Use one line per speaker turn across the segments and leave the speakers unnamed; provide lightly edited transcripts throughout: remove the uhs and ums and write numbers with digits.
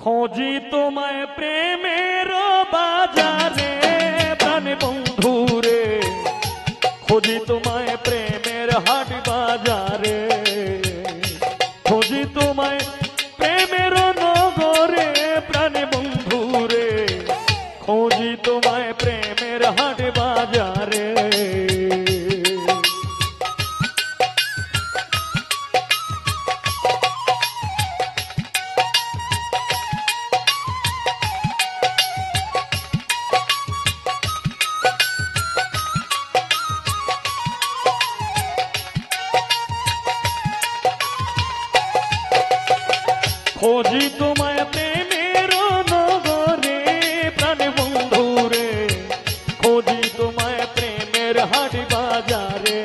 खोजी तुम्हें प्रेमेर बाजारे प्राण बंधु रे खोजी तुम्हें प्रेमेर हाट बाजारे खोजी तुम्हें प्रेमेर नगरे प्राण बंधु रे खोजी तुम्हें प्रेमेर हाट बाजारे खोजी तुम्हें प्रेमेर नगरे प्राण बंधु रे खोजी तुम्हें प्रेमेर हाट बाजारे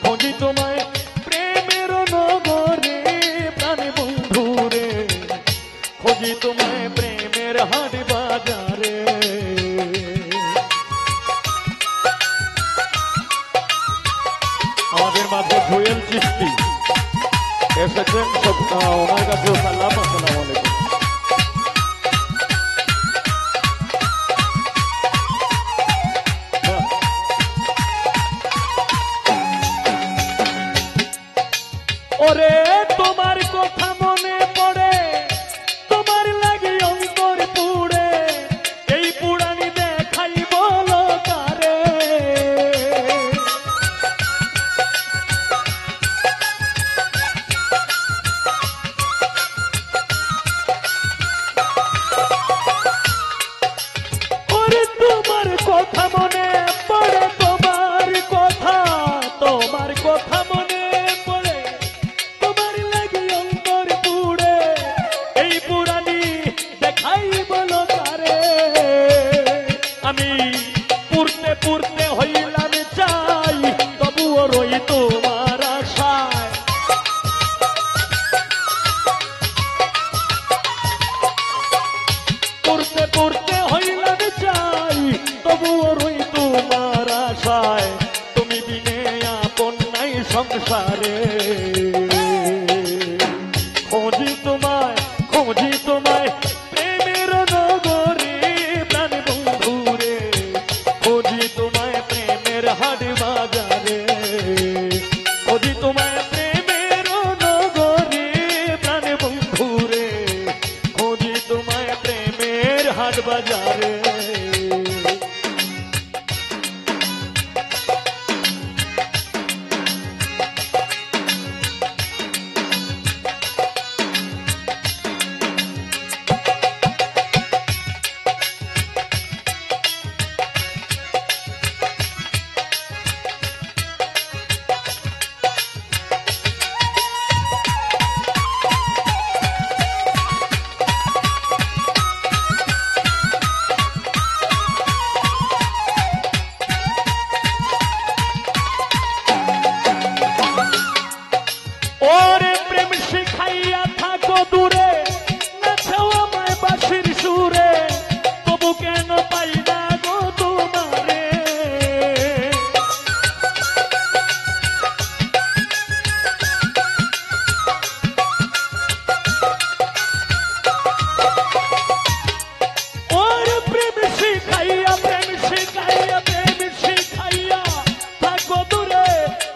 खोजी तुम्हें प्रेमेर नगरे प्राण बंधु रे खोजी तुम्हें प्रेमेर हाट बाजारे আমাদের মাঝে জুয়েল চিশতি এসেছেন সব ওনার কাছে সালাম আসসালামু আলাইকুম ওরে তোমার কথা মনে পড়ে তোমার লাগি অন্তর পুড়ে এই পুরানি দেখাই বলো কারে তোমার কথা মনে পড়ে তোমার কথা মনে পড়ে তোমার লাগি অন্তর পুড়ে এই পুরানি দেখাই বলো কারে আমি পুরতে পুরতে হইলাম চাই তবুও রই তোমার আশায় পুরতে পুরতে হইলাম চাই তবুও রই তোমার আশায় তুমি বিনে আপন নাই সংসারে खोजी तुम्हें प्रेमेर नगरे प्राण बंधु रे खोजी तुम्हें प्रेमेर हाट बाजारे खोजी तुम्हें प्रेमेर नगरे प्राण बंधु रे खोजी तुम्हें प्रेमेर हाट बाजारे ओरे प्रेम शिखाइया थाको दूरे नाचो आमाय बांशिर सुरे तबु केन पाई ना गो तुम्हारे ओरे प्रेम शिखाइया थाको दूरे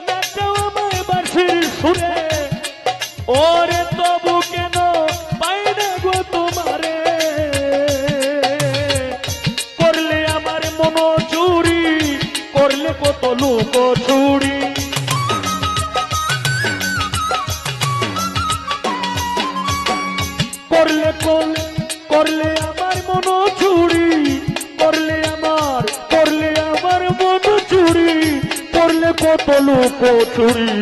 नाचो आमाय बांशिर सुरे ओरे तबु केन पाई ना गो तुम्हारे करले आमार मन चुरी करले कत लोक चुरी करले आमार मन चुरी करले आमार मन चुरी करले कत लोक चुरी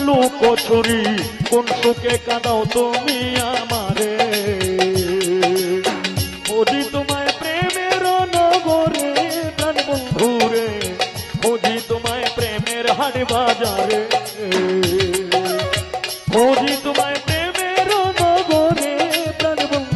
लोक छुरी कोन सुखे कादाओ तुमी आमारे खोजी तुम्हें प्रेमेर नगरे प्राण बंधु रे खोजी तुम्हें प्रेमेर हाट बाजारे खोजी तुम्हें प्रेमेर नगरे प्राण बंधु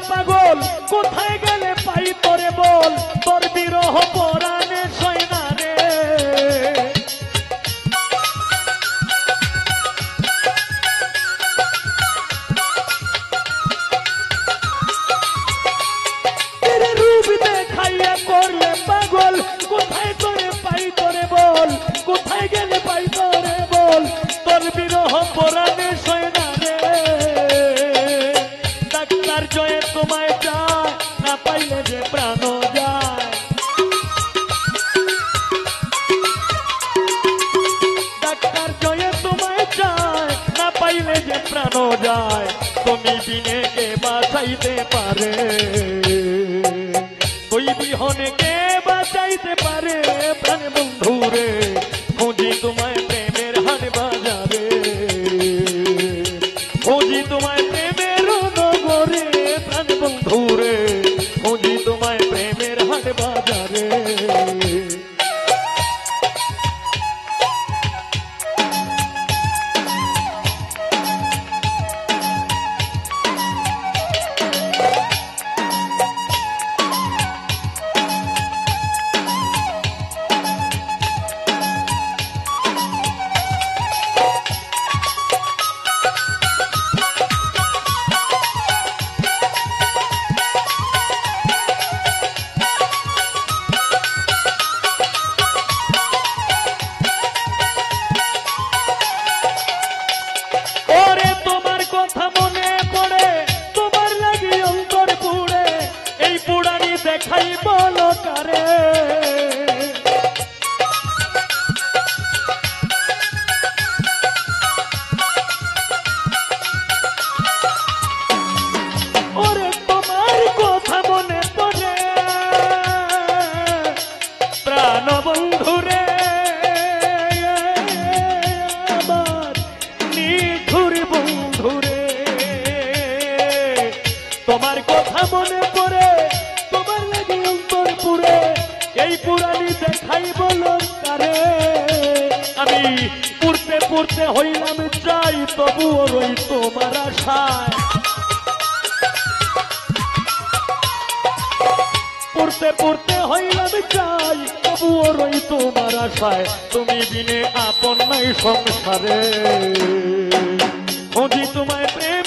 পাগল কোথায় গেলে পাই তোরে বল তোর বিরহ পরাণে সয় না রে রূপ দেখাইয়া করলে পাগল কোথায় তোরে পাই তোরে বল কোথায় গেলে পাই তোরে বল তোর বিরহ পরাণে সয় না রে ডাক্তার জয়ে তোমায় চায় না পাইলে যে প্রাণ যায় ডাক্তার জয়ে তোমায় চায় না পাইলে যে প্রাণ যায় তুমি বিনে কে বাঁচাইতে পারে তুই বিহনে কে বাঁচাইতে পারে প্রাণ বন্ধু রে খুঁজি তোমায় প্রেমের হাট বাজারে খুঁজি তোমায় প্রেমের নগরে প্রাণ বন্ধু রে খুঁজি তোমায় প্রেমের হাট বাজারে দেখাই বলো কারে ওরে তোমার কথা মনে পড়ে প্রাণ বন্ধুরে আমার নিঠুর বন্ধুরে তোমার কথা মনে পড়ে এই পুরানি দেখাই বলো তারে আমি পড়তে পড়তে হইলাম চাই তবুও রই তোমার আশায় পড়তে পড়তে হইলাম চাই তবুও রই তোমার আশায় তুমি বিনে আপন নাই সংসারে খুঁজি তোমায় প্রেম